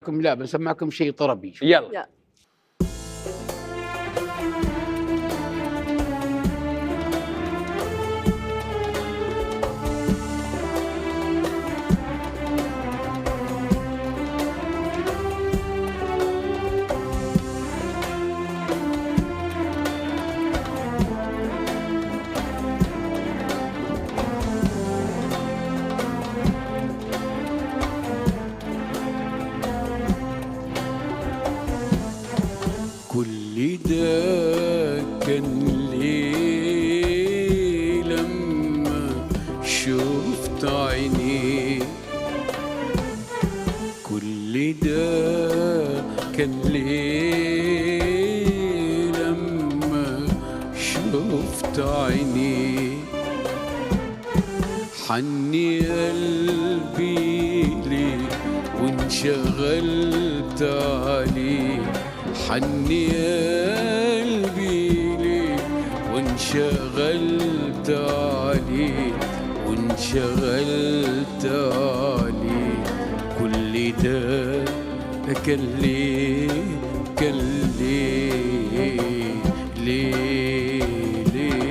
لا بسمعكم شيء طربي. يلا. يلا. كل ده كان ليه لما شفت عينيك، كل ده كان ليه لما شفت عينيك، حني قلبي ليك وانشغلت عليك، حني قلبي ليك وانشغلت عليك وانشغلت عليك، كل ده كان ليه كان ليه ليه ليه ليه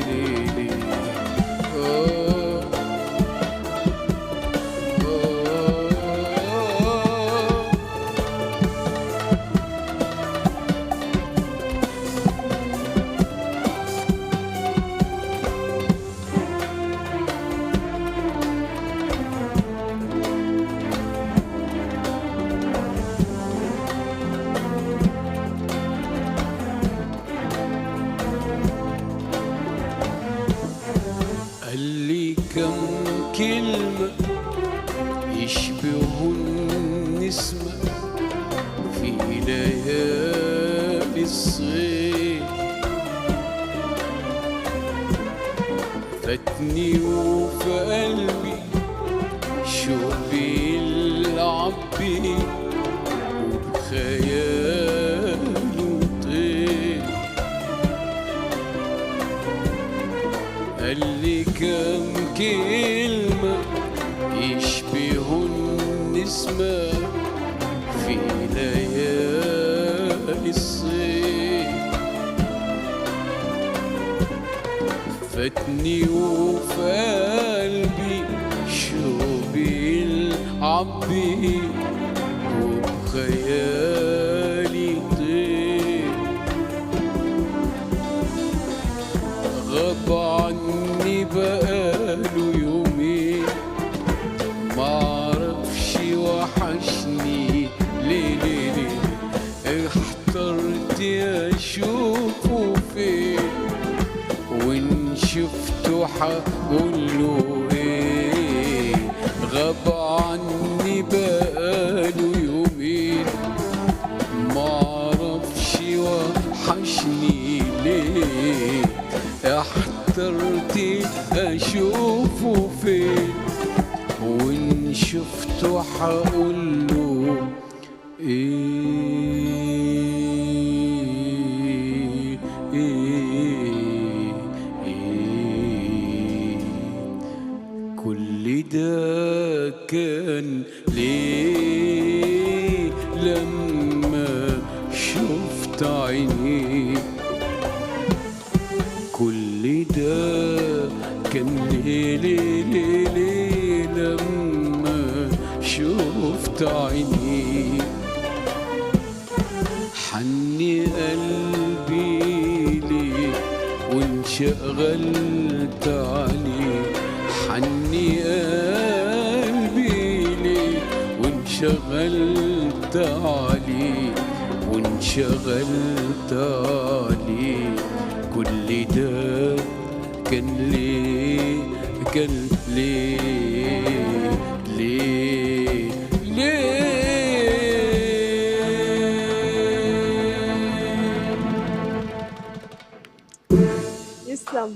قال لي كم كلمة يشبهوا النسمة في ليالي الصيف، فاتني وفي قلبي شوق بيلعب بيه وبخياله طير، قال لي كم كلمة يشبهوا النسمة في ليالي الصيف، فاتني وفي قلبي شوق بيلعب بيه وبخيالي طير، غاب عني بقاله يومين معرفش وحشني ليه ليه ليه، احترت اشوفه فين وان شفته هقوله ايه، غاب عني بقاله يومين معرفش وحشني ليه، احترت اشوفه فين وان شفته هقوله ايه ايه ايه، كل ده كان ليه لما شفت عينيك، كل ده كان ليه ليه ليه ليه لما شفت عينيك، حني قلبي ليك وانشغلت عليك، حني قلبي ليك وانشغلت عليك وانشغلت عليك، كل ده كان ليه كان ليه ليه ليه. يسلم.